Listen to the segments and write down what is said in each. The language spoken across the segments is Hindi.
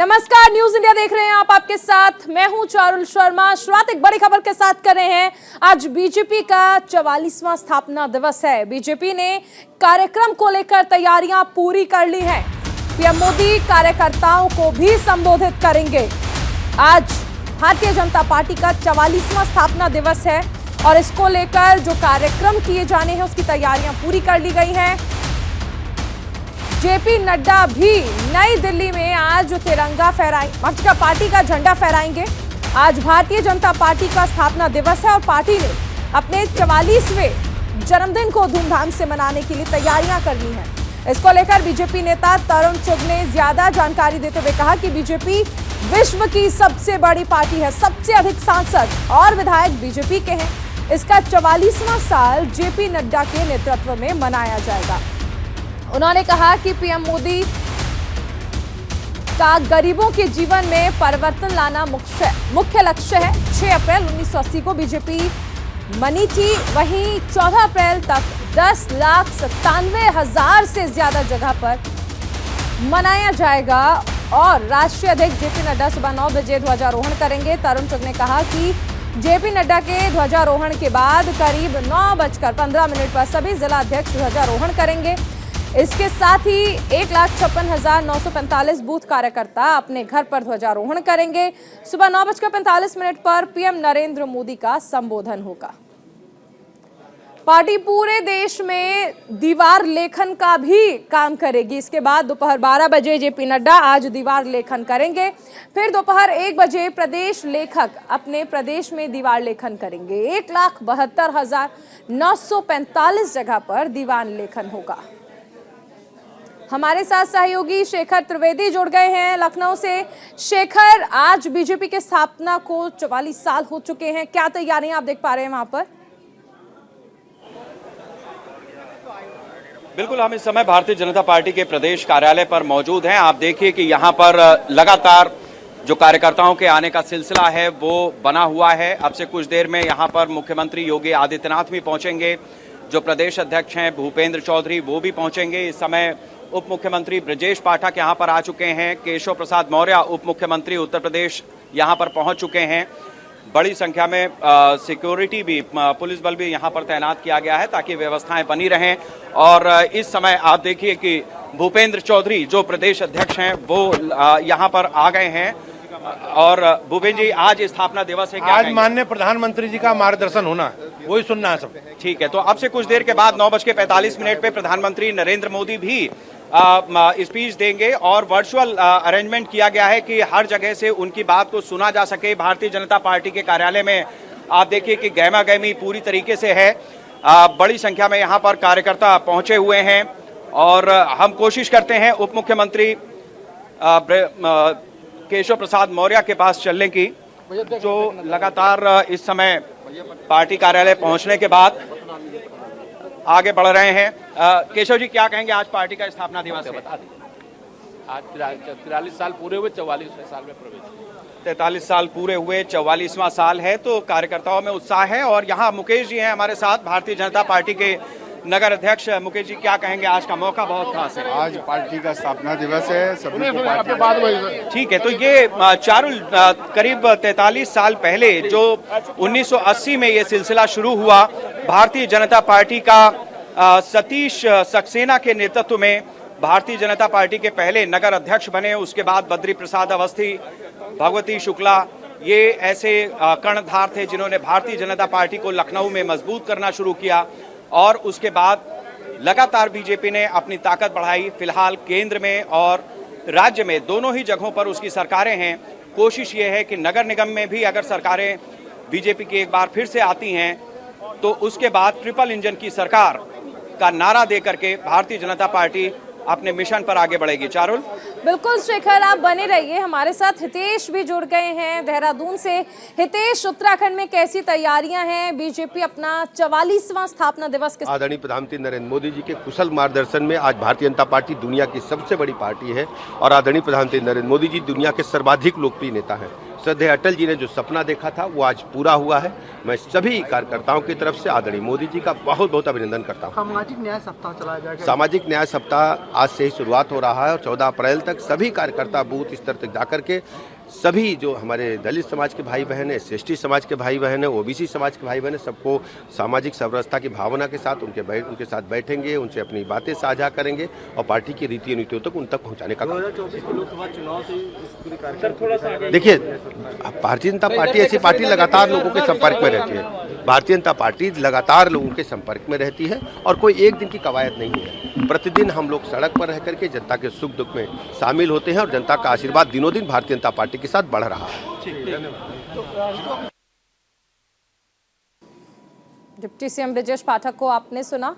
नमस्कार, न्यूज इंडिया देख रहे हैं आप। आपके साथ मैं हूं चारुल शर्मा। शुरुआत एक बड़ी खबर के साथ कर रहे हैं। आज बीजेपी का 44वां स्थापना दिवस है। बीजेपी ने कार्यक्रम को लेकर तैयारियां पूरी कर ली हैं। पीएम मोदी कार्यकर्ताओं को भी संबोधित करेंगे। आज भारतीय जनता पार्टी का 44वां स्थापना दिवस है और इसको लेकर जो कार्यक्रम किए जाने हैं उसकी तैयारियां पूरी कर ली गई हैं। जेपी नड्डा भी नई दिल्ली में आज तिरंगा फहराएंगे, पार्टी का झंडा फहराएंगे। आज भारतीय जनता पार्टी का स्थापना दिवस है और पार्टी ने अपने 44वें जन्मदिन को धूमधाम से मनाने के लिए तैयारियां कर ली हैं। इसको लेकर बीजेपी नेता तरुण चुग ने ज्यादा जानकारी देते हुए कहा कि बीजेपी विश्व की सबसे बड़ी पार्टी है। सबसे अधिक सांसद और विधायक बीजेपी के हैं। इसका 44वां साल जेपी नड्डा के नेतृत्व में मनाया जाएगा। उन्होंने कहा कि पीएम मोदी का गरीबों के जीवन में परिवर्तन लाना मुख्य लक्ष्य है। 6 अप्रैल 1980 को बीजेपी बनी थी, वहीं 14 अप्रैल तक 10,97,000 से ज्यादा जगह पर मनाया जाएगा और राष्ट्रीय अध्यक्ष जेपी नड्डा सुबह 9 बजे ध्वजारोहण करेंगे। तरुण चुग ने कहा कि जेपी नड्डा के ध्वजारोहण के बाद करीब 9:15 पर सभी जिला अध्यक्ष ध्वजारोहण करेंगे। इसके साथ ही 1,56,945 बूथ कार्यकर्ता अपने घर पर ध्वजारोहण करेंगे। सुबह 9:45 पर पीएम नरेंद्र मोदी का संबोधन होगा। पार्टी पूरे देश में दीवार लेखन का भी काम करेगी। इसके बाद दोपहर 12 बजे जेपी नड्डा आज दीवार लेखन करेंगे। फिर दोपहर 1 बजे प्रदेश लेखक अपने प्रदेश में दीवार लेखन करेंगे। 1,72,945 जगह पर दीवार लेखन होगा। हमारे साथ सहयोगी शेखर त्रिवेदी जुड़ गए हैं लखनऊ से। शेखर, आज बीजेपी के स्थापना को 44 साल हो चुके हैं, क्या तैयारियां आप देख पा रहे हैं वहां पर? बिल्कुल, हम इस समय भारतीय जनता पार्टी के प्रदेश कार्यालय पर मौजूद हैं। आप देखिए कि यहाँ पर लगातार जो कार्यकर्ताओं के आने का सिलसिला है वो बना हुआ है। अब से कुछ देर में यहाँ पर मुख्यमंत्री योगी आदित्यनाथ भी पहुंचेंगे। जो प्रदेश अध्यक्ष हैं भूपेंद्र चौधरी वो भी पहुंचेंगे। इस समय उप मुख्यमंत्री ब्रजेश पाठक यहाँ पर आ चुके हैं। केशव प्रसाद मौर्य उप मुख्यमंत्री उत्तर प्रदेश यहाँ पर पहुंच चुके हैं। बड़ी संख्या में सिक्योरिटी भी, पुलिस बल भी यहाँ पर तैनात किया गया है ताकि व्यवस्थाएं बनी रहें। और इस समय आप देखिए कि भूपेंद्र चौधरी जो प्रदेश अध्यक्ष हैं वो यहाँ पर आ गए हैं। और भूपेंद्र जी, आज स्थापना दिवस है, क्या आज माननीय प्रधानमंत्री जी का मार्गदर्शन होना वही सुनना है सब। ठीक है, तो अब से कुछ देर के बाद 9:45 पे प्रधानमंत्री नरेंद्र मोदी भी स्पीच देंगे और वर्चुअल अरेंजमेंट किया गया है कि हर जगह से उनकी बात को सुना जा सके। भारतीय जनता पार्टी के कार्यालय में आप देखिए कि गहमा गहमी पूरी तरीके से है। बड़ी संख्या में यहाँ पर कार्यकर्ता पहुंचे हुए हैं और हम कोशिश करते हैं उप मुख्यमंत्री केशव प्रसाद मौर्य के पास चलने की, जो लगातार इस समय पार्टी कार्यालय पहुंचने के बाद आगे बढ़ रहे हैं। केशव जी, क्या कहेंगे? आज पार्टी का स्थापना दिवस है, बता दीजिए। आज 43 साल पूरे हुए, 44वें साल में प्रवेश। 43 साल पूरे हुए, 44वां साल है, तो कार्यकर्ताओं में उत्साह है। और यहाँ मुकेश जी हैं हमारे साथ, भारतीय जनता पार्टी के नगर अध्यक्ष। मुकेश जी, क्या कहेंगे? आज का मौका बहुत खास है। आज पार्टी का स्थापना दिवस है, सभी को पार्टी। ठीक है, तो ये चारुल करीब 43 साल पहले जो 1980 में ये सिलसिला शुरू हुआ, भारतीय जनता पार्टी का सतीश सक्सेना के नेतृत्व में भारतीय जनता पार्टी के पहले नगर अध्यक्ष बने। उसके बाद बद्री प्रसाद अवस्थी, भगवती शुक्ला, ये ऐसे कर्णधार थे जिन्होंने भारतीय जनता पार्टी को लखनऊ में मजबूत करना शुरू किया। और उसके बाद लगातार बीजेपी ने अपनी ताकत बढ़ाई। फिलहाल केंद्र में और राज्य में दोनों ही जगहों पर उसकी सरकारें हैं। कोशिश ये है कि नगर निगम में भी अगर सरकारें बीजेपी की एक बार फिर से आती हैं तो उसके बाद ट्रिपल इंजन की सरकार का नारा दे करके भारतीय जनता पार्टी अपने मिशन पर आगे बढ़ेगी। चारुल, बिल्कुल शेखर, आप बने रहिए हमारे साथ। हितेश भी जुड़ गए हैं देहरादून से। हितेश, उत्तराखंड में कैसी तैयारियां हैं? बीजेपी अपना 44वां स्थापना दिवस के आदरणीय प्रधानमंत्री नरेंद्र मोदी जी के कुशल मार्गदर्शन में आज भारतीय जनता पार्टी दुनिया की सबसे बड़ी पार्टी है और आदरणीय प्रधानमंत्री नरेंद्र मोदी जी दुनिया के सर्वाधिक लोकप्रिय नेता हैं। श्रद्धेय अटल जी ने जो सपना देखा था वो आज पूरा हुआ है। मैं सभी कार्यकर्ताओं की तरफ से आदरणीय मोदी जी का बहुत बहुत अभिनंदन करता हूँ। सामाजिक न्याय सप्ताह चलाया जाएगा। सामाजिक न्याय सप्ताह आज से ही शुरुआत हो रहा है और 14 अप्रैल तक सभी कार्यकर्ता बूथ स्तर तक जाकर के सभी जो हमारे दलित समाज के भाई बहन है, ST समाज के भाई बहन है, OBC समाज के भाई बहन है, सबको सामाजिक समरसता की भावना के साथ उनके साथ बैठेंगे, उनसे अपनी बातें साझा करेंगे और पार्टी की रीति नीतियों तक उन तक पहुंचाने का काम। 2024 लोकसभा चुनाव से इस पूरी कार्यक्रम देखिए, भारतीय जनता पार्टी ऐसी पार्टी लगातार लोगों के संपर्क में रहती है। भारतीय जनता पार्टी लगातार लोगों के संपर्क में रहती है और कोई एक दिन की कवायद नहीं है। प्रतिदिन हम लोग सड़क पर रह करके जनता के सुख दुख में शामिल होते हैं और जनता का आशीर्वाद दिनों दिन भारतीय जनता पार्टी के साथ बढ़ रहा है। डिप्टी सीएम ब्रजेश पाठक को आपने सुना।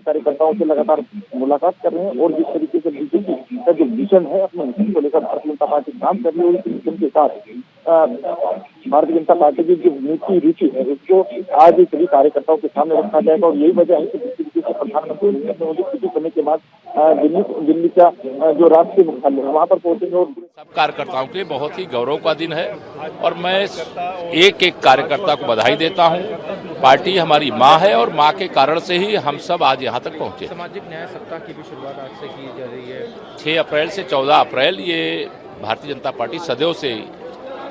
कार्यकर्ताओं से लगातार मुलाकात कर रहे हैं और जिस तरीके से बीजेपी का जो मिशन है अपने मिशन को लेकर भारतीय जनता पार्टी काम कर रही है, उस मिशन के साथ भारतीय जनता पार्टी की जो नीति रुचि है उसको आज सभी कार्यकर्ताओं के सामने रखा जाएगा। और यही वजह है कि जिस तरीके से प्रधानमंत्री नरेंद्र मोदी कुछ समय के बाद दिल्ली का जो राष्ट्रीय मुख्यालय है वहाँ पर पहुंचेंगे। और सब कार्यकर्ताओं के लिए बहुत ही गौरव का दिन है और मैं एक एक कार्यकर्ता को बधाई देता हूं। पार्टी हमारी माँ है और माँ के कारण से ही हम सब आज यहाँ तक पहुँचे। सामाजिक न्याय सप्ताह की भी शुरुआत आज से की जा रही है। 6 अप्रैल से 14 अप्रैल ये भारतीय जनता पार्टी सदैव से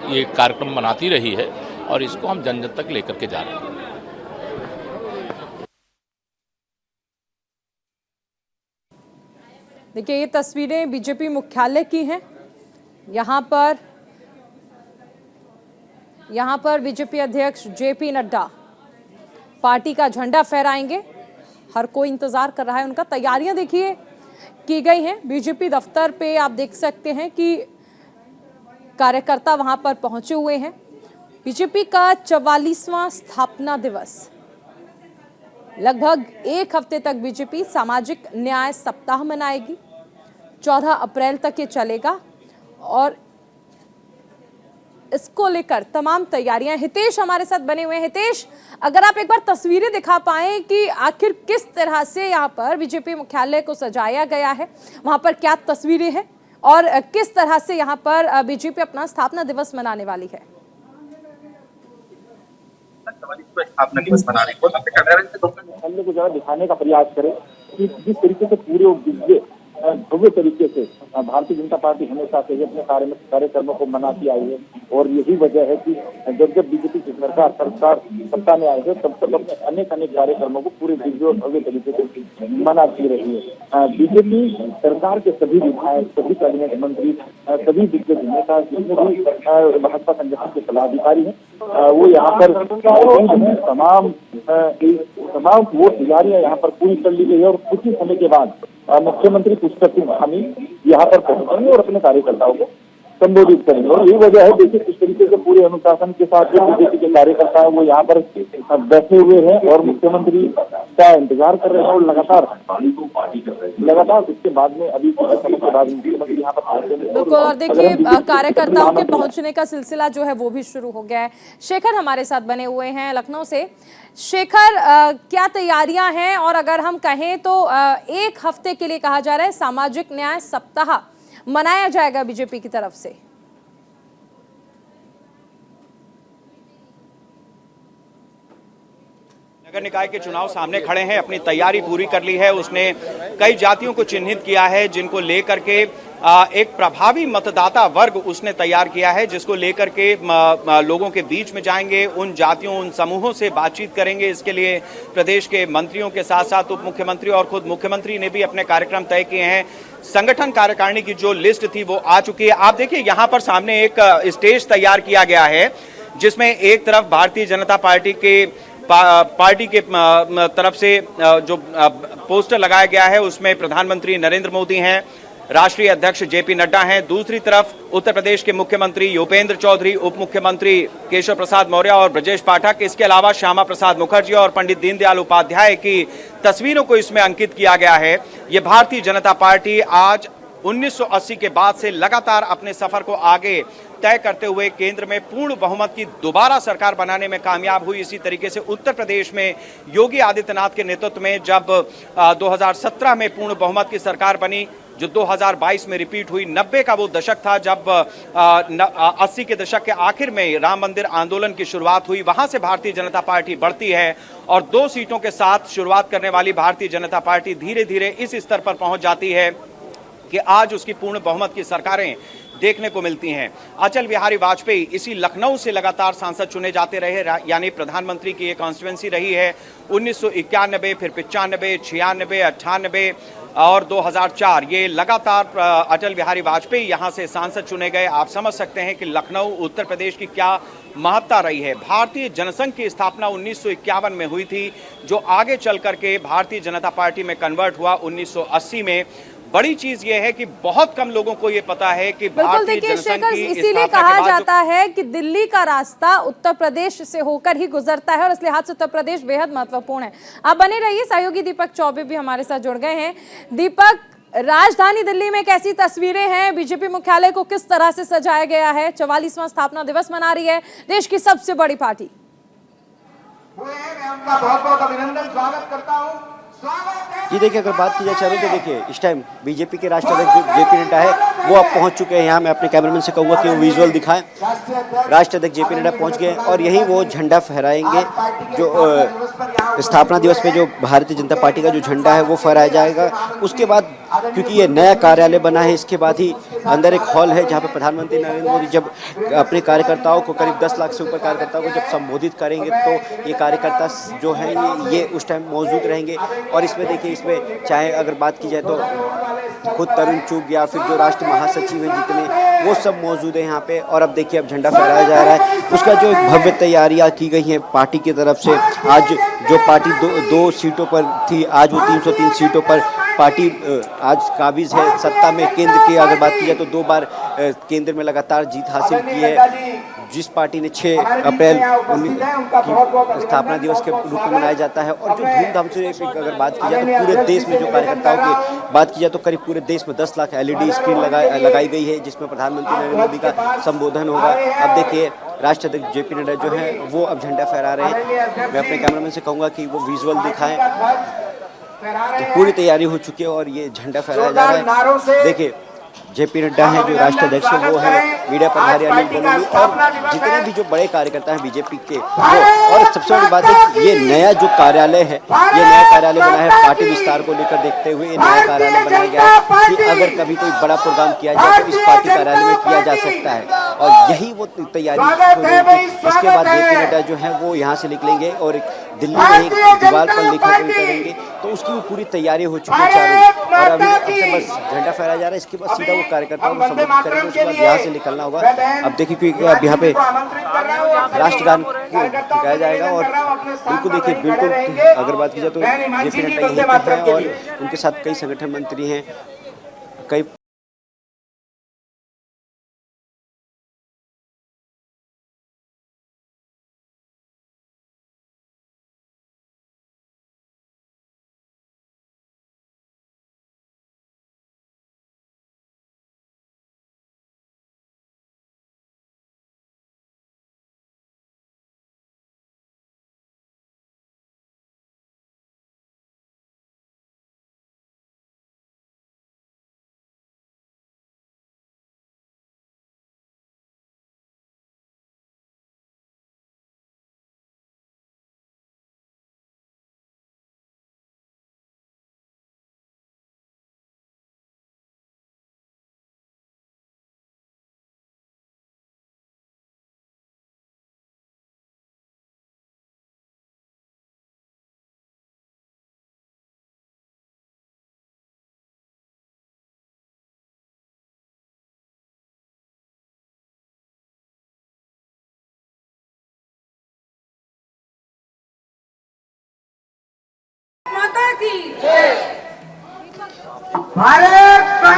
ये कार्यक्रम मनाती रही है और इसको हम जन जन तक लेकर के जा रहे हैं। देखिए, ये तस्वीरें बीजेपी मुख्यालय की हैं। यहाँ पर बीजेपी अध्यक्ष JP नड्डा पार्टी का झंडा फहराएंगे। हर कोई इंतजार कर रहा है उनका। तैयारियां देखिए की गई हैं। बीजेपी दफ्तर पे आप देख सकते हैं कि कार्यकर्ता वहां पर पहुंचे हुए हैं। बीजेपी का 44वां स्थापना दिवस, लगभग एक हफ्ते तक बीजेपी सामाजिक न्याय सप्ताह मनाएगी। 14 अप्रैल तक ये चलेगा और इसको लेकर तमाम तैयारियां। हितेश हमारे साथ बने हुए हैं। हितेश, अगर आप एक बार तस्वीरें दिखा पाएं कि आखिर किस तरह से यहाँ पर बीजेपी मुख्यालय को सजाया गया है, वहां पर क्या तस्वीरें हैं और किस तरह से यहाँ पर बीजेपी अपना स्थापना दिवस मनाने वाली है। स्थापना दिवस मनाने को मुख्यालय को जरा दिखाने का प्रयास करें कि जिस तरीके से पूरे भव्य तरीके से भारतीय जनता पार्टी हमेशा से अपने कार्यक्रमों को मनाती आई है। और यही वजह है कि जब बीजेपी की सरकार सत्ता में आई है तब तक अपने अनेक कार्यक्रमों को पूरे दिव्य और भव्य तरीके से मनाती रही है। बीजेपी सरकार के सभी विधायक, सभी कैबिनेट मंत्री, सभी दिग्गज नेता, जितने भी भाजपा संगठन के पदाधिकारी हैं वो यहाँ पर तमाम वो तैयारियां यहाँ पर पूरी कर ली गई है। और कुछ ही समय के बाद मुख्यमंत्री पुष्कर सिंह धामी यहाँ पर पहुंचेंगे और अपने कार्यकर्ताओं को संबोधित करेंगे। और यही वजह है देखिए किस तरीके से पूरे अनुशासन के साथ जो बीजेपी के कार्यकर्ता है वो यहाँ पर बैठे हुए हैं और मुख्यमंत्री का इंतजार कर रहे हैं। और लगातार इसके बाद में अभी समय के बाद मुख्यमंत्री यहाँ पर पहुंचेंगे। बिल्कुल, और देखिए कार्यकर्ताओं के पहुंचने का सिलसिला जो है वो भी शुरू हो गया है। शेखर हमारे साथ बने हुए हैं लखनऊ से। शेखर, क्या तैयारियां हैं और अगर हम कहें तो एक हफ्ते के लिए कहा जा रहा है सामाजिक न्याय सप्ताह मनाया जाएगा बीजेपी की तरफ से। नगर निकाय के चुनाव सामने खड़े हैं, अपनी तैयारी पूरी कर ली है। उसने कई जातियों को चिन्हित किया है जिनको लेकर के एक प्रभावी मतदाता वर्ग उसने तैयार किया है, जिसको लेकर के लोगों के बीच में जाएंगे, उन जातियों, उन समूहों से बातचीत करेंगे। इसके लिए प्रदेश के मंत्रियों के साथ साथ उप मुख्यमंत्री और खुद मुख्यमंत्री ने भी अपने कार्यक्रम तय किए हैं। संगठन कार्यकारिणी की जो लिस्ट थी वो आ चुकी है। आप देखिए यहाँ पर सामने एक स्टेज तैयार किया गया है जिसमें एक तरफ भारतीय जनता पार्टी के तरफ से जो पोस्टर लगाया गया है उसमें प्रधानमंत्री नरेंद्र मोदी हैं, राष्ट्रीय अध्यक्ष JP नड्डा हैं। दूसरी तरफ उत्तर प्रदेश के मुख्यमंत्री योगेंद्र चौधरी, उप मुख्यमंत्री केशव प्रसाद मौर्य और ब्रजेश पाठक, इसके अलावा श्यामा प्रसाद मुखर्जी और पंडित दीनदयाल उपाध्याय की तस्वीरों को इसमें अंकित किया गया है। ये भारतीय जनता पार्टी आज 1980 के बाद से लगातार अपने सफर को आगे तय करते हुए केंद्र में पूर्ण बहुमत की दोबारा सरकार बनाने में कामयाब हुई। इसी तरीके से उत्तर प्रदेश में योगी आदित्यनाथ के नेतृत्व में जब 2017 में पूर्ण बहुमत की सरकार बनी, जो 2022 में रिपीट हुई। 90 का वो दशक था जब 80 के दशक के आखिर में राम मंदिर आंदोलन की शुरुआत हुई। वहां से भारतीय जनता पार्टी बढ़ती है और 2 सीटों के साथ शुरुआत करने वाली भारतीय जनता पार्टी धीरे धीरे इस स्तर पर पहुंच जाती है कि आज उसकी पूर्ण बहुमत की सरकारें देखने को मिलती हैं। अटल बिहारी वाजपेयी इसी लखनऊ से लगातार सांसद चुने जाते रहे, यानी प्रधानमंत्री की ये कॉन्स्टिट्यूंसी रही है। 1991, फिर 95, 96, 98 और 2004 ये लगातार अटल बिहारी वाजपेयी यहां से सांसद चुने गए। आप समझ सकते हैं कि लखनऊ उत्तर प्रदेश की क्या महत्ता रही है। भारतीय जनसंघ की स्थापना 1951 में हुई थी, जो आगे चल करके भारतीय जनता पार्टी में कन्वर्ट हुआ 1980 में। बड़ी चीज ये है कि बहुत कम लोगों को ये पता है कि भारतीय जनसंघ की इसीलिए कहा जाता है कि दिल्ली का रास्ता उत्तर प्रदेश से होकर ही गुजरता है और इस लिहाज से उत्तर प्रदेश बेहद महत्वपूर्ण है। आप बने रहिए। सहयोगी दीपक चौबे भी हमारे साथ जुड़ गए हैं। दीपक, राजधानी दिल्ली में कैसी तस्वीरें हैं? बीजेपी मुख्यालय को किस तरह से सजाया गया है? 44वां स्थापना दिवस मना रही है देश की सबसे बड़ी पार्टी। मैं उनका बहुत बहुत अभिनंदन स्वागत करता हूँ। जी देखिए, अगर बात की जाए चारों तो देखिए इस टाइम बीजेपी के राष्ट्रीय अध्यक्ष जेपी नड्डा है वो अब पहुंच चुके हैं यहाँ। मैं अपने कैमरामैन से कहूँगा कि वो विजुअल दिखाएं। राष्ट्रीय अध्यक्ष जेपी नड्डा पहुंच गए और यहीं वो झंडा फहराएंगे। जो स्थापना दिवस पे जो भारतीय जनता पार्टी का जो झंडा है वो फहराया जाएगा। उसके बाद क्योंकि ये नया कार्यालय बना है, इसके बाद ही अंदर एक हॉल है जहाँ पे प्रधानमंत्री नरेंद्र मोदी जब अपने कार्यकर्ताओं को, करीब 10 लाख से ऊपर कार्यकर्ताओं को जब संबोधित करेंगे तो ये कार्यकर्ता जो है ये उस टाइम मौजूद रहेंगे। और इसमें देखिए, इसमें चाहे अगर बात की जाए तो खुद तरुण चुग या फिर जो राष्ट्रीय महासचिव हैं जितने, वो सब मौजूद है यहाँ पे। और अब देखिए अब झंडा फहराया जा रहा है। उसका जो एक भव्य तैयारियाँ की गई हैं पार्टी की तरफ से। आज जो पार्टी दो सीटों पर थी, आज वो 303 सीटों पर पार्टी आज काबिज है। सत्ता में केंद्र की अगर बात की जाए तो 2 बार केंद्र में लगातार जीत हासिल की है। जिस पार्टी ने 6 अप्रैल की स्थापना दिवस के रूप में मनाया जाता है। और जो धूमधाम से अगर बात की जाए तो पूरे देश में जो कार्यकर्ताओं की बात की जाए तो करीब पूरे देश में 10 लाख LED स्क्रीन लगाई गई है जिसमें प्रधानमंत्री नरेंद्र मोदी का संबोधन होगा। अब देखिए राष्ट्रीय अध्यक्ष जेपी नड्डा जो है वो अब झंडा फहरा रहे हैं। मैं अपने कैमरामैन से कहूँगा कि वो विजुअल दिखाएं। तो पूरी तैयारी हो चुकी है और ये झंडा फहराया जा रहा है। देखिए जेपी नड्डा है जो राष्ट्रीय अध्यक्ष है, वो है मीडिया प्रभारी अनिल बलूनी और जितने भी जो बड़े कार्यकर्ता हैं बीजेपी के वो। और सबसे बड़ी बात है कि ये नया जो कार्यालय है, ये नया कार्यालय बना है पार्टी विस्तार को लेकर देखते हुए। ये नया कार्यालय बनाया गया है कि अगर कभी कोई बड़ा प्रोग्राम किया जाए तो इस पार्टी कार्यालय में किया जा सकता है। और यही वो तैयारी होगी। इसके बाद जेपी नड्डा जो है वो यहाँ से निकलेंगे और दिल्ली में एक दीवार पर लिखा करेंगे। तो उसकी भी पूरी तैयारी हो चुकी है चारों। और अभी बस झंडा फहराया जा रहा है। इसके बाद सीधा वो कार्यकर्ताओं को संबोधित करेंगे। उसके बाद यहाँ से निकलना होगा। अब देखिए क्योंकि अब यहाँ पे राष्ट्रगान गाया जाएगा। और बिल्कुल देखिए, बिल्कुल अगर बात की जाए तो जेपी नड्डा यहीं पे हैं और उनके साथ कई संगठन मंत्री हैं, कई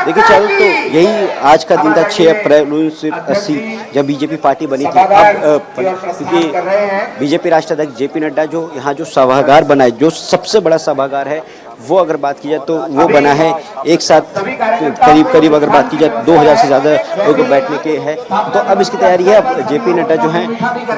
देखिए चारों तो यही आज का दिन था 6 अप्रैल 1980 जब बीजेपी पार्टी बनी थी। अब क्योंकि बीजेपी राष्ट्रीय अध्यक्ष जेपी नड्डा जो यहाँ जो सभागार बना है, जो सबसे बड़ा सभागार है वो अगर बात की जाए तो वो बना है एक साथ करीब अगर बात की जाए 2000 से ज़्यादा लोगों को बैठने के है। तो अब इसकी तैयारी है। अब जेपी नड्डा जो हैं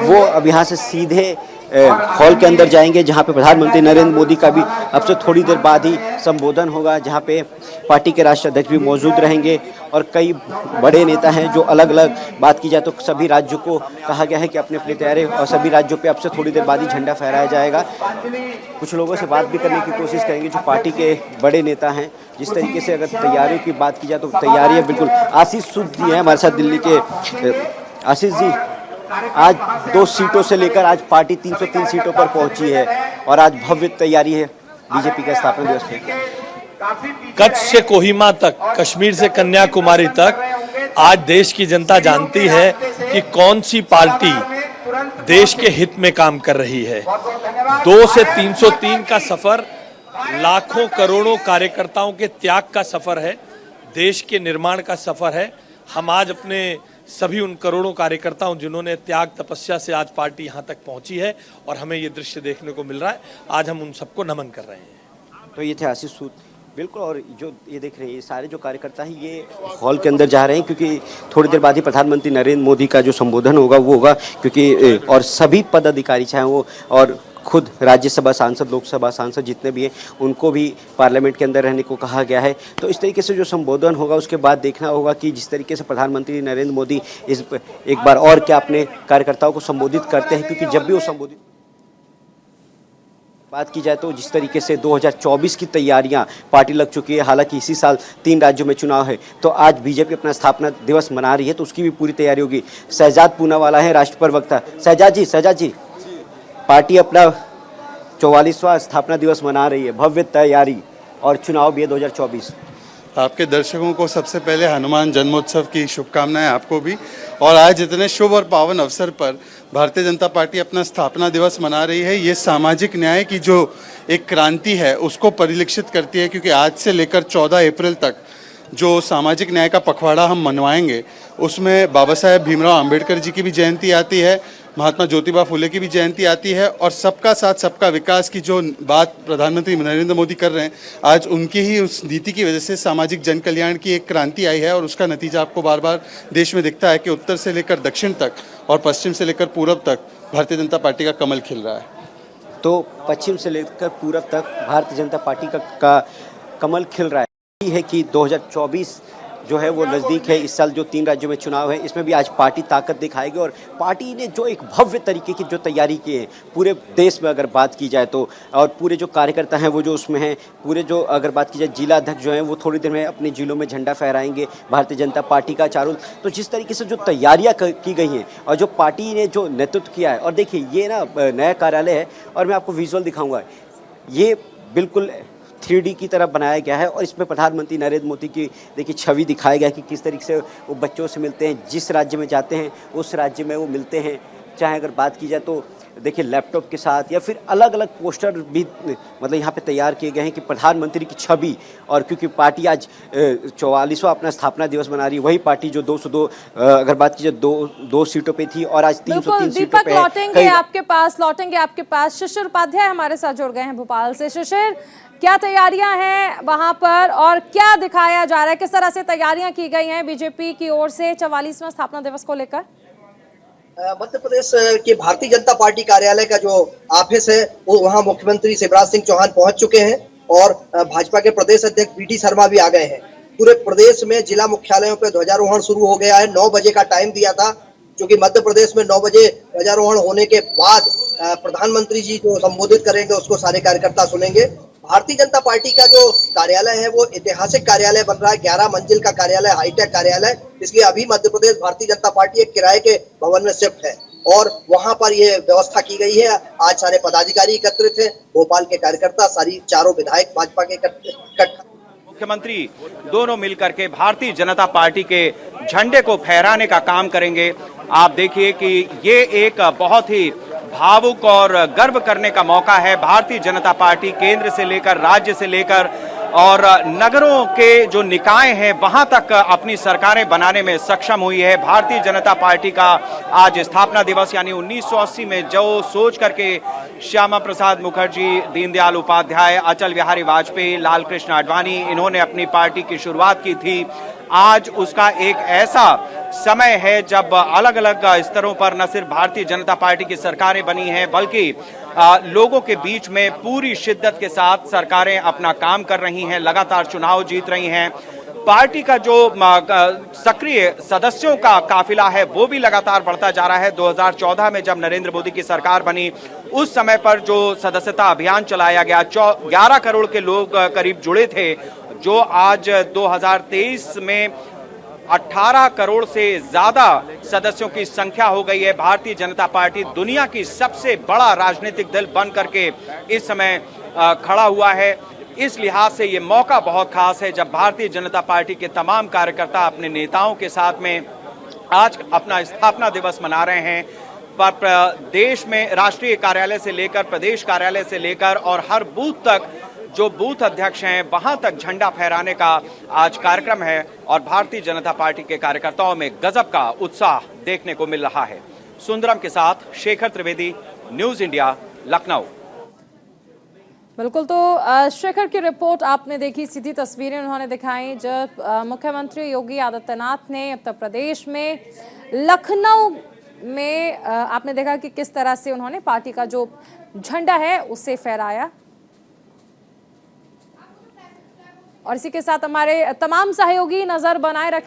वो अब यहाँ से सीधे हॉल के अंदर जाएंगे, जहाँ पे प्रधानमंत्री नरेंद्र मोदी का भी अब से थोड़ी देर बाद ही संबोधन होगा, जहाँ पे पार्टी के राष्ट्रीय अध्यक्ष भी मौजूद रहेंगे और कई बड़े नेता हैं जो अलग अलग बात की जाए तो सभी राज्यों को कहा गया है कि अपने अपने तैयारी, और सभी राज्यों पे अब से थोड़ी देर बाद ही झंडा फहराया जाएगा। कुछ लोगों से बात भी करने की कोशिश करेंगे जो पार्टी के बड़े नेता हैं। जिस तरीके से अगर तैयारियों की बात की जाए तो तैयारियाँ बिल्कुल। आशीष सूद जी हैं हमारे साथ दिल्ली के। आशीष जी, आज 2 सीटों से लेकर आज पार्टी 303 सीटों पर पहुंची है और आज भव्य तैयारी है बीजेपी के स्थापना दिवस पे। कच्छ से कोहिमा तक, कश्मीर से कन्याकुमारी तक आज देश की जनता जानती है कि कौन सी पार्टी देश के हित में काम कर रही है। 2 से 303 का सफर लाखों करोड़ों कार्यकर्ताओं के त्याग का सफर है, देश के निर्माण का सफर है। हम आज अपने सभी उन करोड़ों कार्यकर्ताओं जिन्होंने त्याग तपस्या से आज पार्टी यहाँ तक पहुँची है और हमें ये दृश्य देखने को मिल रहा है, आज हम उन सबको नमन कर रहे हैं। तो ये थे आशीष सूद, बिल्कुल। और जो ये देख रहे हैं, ये सारे जो कार्यकर्ता हैं ये हॉल के अंदर जा रहे हैं क्योंकि थोड़ी देर बाद ही प्रधानमंत्री नरेंद्र मोदी का जो संबोधन होगा वो होगा, क्योंकि और सभी पदाधिकारी चाहे वो और खुद राज्यसभा सांसद, लोकसभा सांसद जितने भी हैं उनको भी पार्लियामेंट के अंदर रहने को कहा गया है। तो इस तरीके से जो संबोधन होगा उसके बाद देखना होगा कि जिस तरीके से प्रधानमंत्री नरेंद्र मोदी इस एक बार और क्या अपने कार्यकर्ताओं को संबोधित करते हैं, क्योंकि जब भी वो संबोधित बात की जाए तो जिस तरीके से 2024 की तैयारियां पार्टी लग चुकी है। हालांकि इसी साल 3 राज्यों में चुनाव है, तो आज बीजेपी अपना स्थापना दिवस मना रही है तो उसकी भी पूरी तैयारी होगी। शहजाद पूनावाला है राष्ट्र प्रवक्ता। शहजाद जी, पार्टी अपना 44वां स्थापना दिवस मना रही है, भव्य तैयारी और चुनाव भी है 2024। आपके दर्शकों को सबसे पहले हनुमान जन्मोत्सव की शुभकामनाएं आपको भी। और आज इतने शुभ और पावन अवसर पर भारतीय जनता पार्टी अपना स्थापना दिवस मना रही है। ये सामाजिक न्याय की जो एक क्रांति है उसको परिलक्षित करती है, क्योंकि आज से लेकर 14 अप्रैल तक जो सामाजिक न्याय का पखवाड़ा हम मनवाएंगे उसमें बाबा साहेब भीमराव अंबेडकर जी की भी जयंती आती है, महात्मा ज्योतिबा फुले की भी जयंती आती है, और सबका साथ सबका विकास की जो बात प्रधानमंत्री नरेंद्र मोदी कर रहे हैं, आज उनकी ही उस नीति की वजह से सामाजिक जन कल्याण की एक क्रांति आई है। और उसका नतीजा आपको बार बार देश में दिखता है कि उत्तर से लेकर दक्षिण तक और पश्चिम से लेकर पूरब तक भारतीय जनता पार्टी का कमल खिल रहा है। तो पश्चिम से लेकर पूरब तक भारतीय जनता पार्टी का कमल खिल रहा है कि 2024 जो है वो नज़दीक है। इस साल जो 3 राज्यों में चुनाव है इसमें भी आज पार्टी ताकत दिखाएगी और पार्टी ने जो एक भव्य तरीके की जो तैयारी की है पूरे देश में अगर बात की जाए तो, और पूरे जो कार्यकर्ता हैं वो जो उसमें हैं, पूरे जो अगर बात की जाए जिला अध्यक्ष जो हैं वो थोड़ी देर में अपने जिलों में झंडा फहराएंगे भारतीय जनता पार्टी का चारों। तो जिस तरीके से जो तैयारियाँ की गई हैं और जो पार्टी ने जो नेतृत्व किया है, और देखिए ये ना नया कार्यालय है और मैं आपको विजुअल दिखाऊँगा, ये बिल्कुल 3D की तरह बनाया गया है और इसमें प्रधानमंत्री नरेंद्र मोदी की देखिए छवि दिखाया गया है कि किस तरीके से वो बच्चों से मिलते हैं, जिस राज्य में जाते हैं उस राज्य में वो मिलते हैं। चाहे अगर बात की जाए तो देखिए लैपटॉप के साथ या फिर अलग अलग पोस्टर भी मतलब यहाँ पे तैयार किए गए हैं कि प्रधानमंत्री की छवि। और क्योंकि पार्टी आज 44वां अपना स्थापना दिवस मना रही है, वही पार्टी जो 202 अगर बात की जाए दो सीटों पे थी और आज 303 सीटों पे है। लौटेंगे आपके पास शिशिर उपाध्याय हमारे साथ जुड़ गए हैं भोपाल से। शिशिर, क्या तैयारियां हैं वहां पर और क्या दिखाया जा रहा है, किस तरह से तैयारियां की गई हैं बीजेपी की ओर से 44वां स्थापना दिवस को लेकर? मध्य प्रदेश के भारतीय जनता पार्टी कार्यालय का जो ऑफिस है वो वहां मुख्यमंत्री शिवराज सिंह चौहान पहुंच चुके हैं और भाजपा के प्रदेश अध्यक्ष बीडी शर्मा भी आ गए हैं। पूरे प्रदेश में जिला मुख्यालयों पर ध्वजारोहण शुरू हो गया है। 9 बजे का टाइम दिया था, क्योंकि मध्य प्रदेश में 9 बजे ध्वजारोहण होने के बाद प्रधानमंत्री जी जो संबोधित करेंगे उसको सारे कार्यकर्ता सुनेंगे। भारतीय जनता पार्टी का जो कार्यालय है वो ऐतिहासिक कार्यालय बन रहा है, 11 मंजिल का कार्यालय, हाईटेक कार्यालय। इसलिए अभी मध्य प्रदेश भारतीय जनता पार्टी एक किराए के भवन में शिफ्ट है और वहां पर ये व्यवस्था की गई है। आज सारे पदाधिकारी एकत्रित हैं, भोपाल के कार्यकर्ता, सारी चारों विधायक भाजपा के मुख्यमंत्री दोनों मिलकर के भारतीय जनता पार्टी के झंडे को फहराने का काम करेंगे। आप देखिए कि ये एक बहुत ही भावुक और गर्व करने का मौका है। भारतीय जनता पार्टी केंद्र से लेकर राज्य से लेकर और नगरों के जो निकाय हैं वहां तक अपनी सरकारें बनाने में सक्षम हुई है। भारतीय जनता पार्टी का आज स्थापना दिवस यानी 1980 में जो सोच करके श्यामा प्रसाद मुखर्जी, दीनदयाल उपाध्याय, अटल बिहारी वाजपेयी, लाल कृष्ण आडवाणी इन्होंने अपनी पार्टी की शुरुआत की थी, आज उसका एक ऐसा समय है जब अलग अलग स्तरों पर न सिर्फ भारतीय जनता पार्टी की सरकारें बनी हैं बल्कि लोगों के बीच में पूरी शिद्दत के साथ सरकारें अपना काम कर रही हैं, लगातार चुनाव जीत रही हैं। पार्टी का जो सक्रिय सदस्यों का काफिला है वो भी लगातार बढ़ता जा रहा है। 2014 में जब नरेंद्र मोदी की सरकार बनी उस समय पर जो सदस्यता अभियान चलाया गया 11 करोड़ के लोग करीब जुड़े थे, जो आज 2023 में 18 करोड़ से ज्यादा सदस्यों की संख्या हो गई है। भारतीय जनता पार्टी दुनिया की सबसे बड़ा राजनीतिक दल बन करके इस समय खड़ा हुआ है। इस लिहाज से ये मौका बहुत खास है जब भारतीय जनता पार्टी के तमाम कार्यकर्ता अपने नेताओं के साथ में आज अपना स्थापना दिवस मना रहे हैं। पर देश में राष्ट्रीय कार्यालय से लेकर प्रदेश कार्यालय से लेकर और हर बूथ तक जो बूथ अध्यक्ष हैं वहां तक झंडा फहराने का आज कार्यक्रम है और भारतीय जनता पार्टी के कार्यकर्ताओं में गजब का उत्साह देखने को मिल रहा है। सुंदरम के साथ शेखर त्रिवेदी, न्यूज इंडिया, लखनऊ। बिल्कुल, तो शेखर की रिपोर्ट आपने देखी, सीधी तस्वीरें उन्होंने दिखाई जब मुख्यमंत्री योगी आदित्यनाथ ने उत्तर प्रदेश में लखनऊ में आपने देखा कि किस तरह से उन्होंने पार्टी का जो झंडा है उसे फहराया। और इसी के साथ हमारे तमाम सहयोगी नजर बनाए रखें।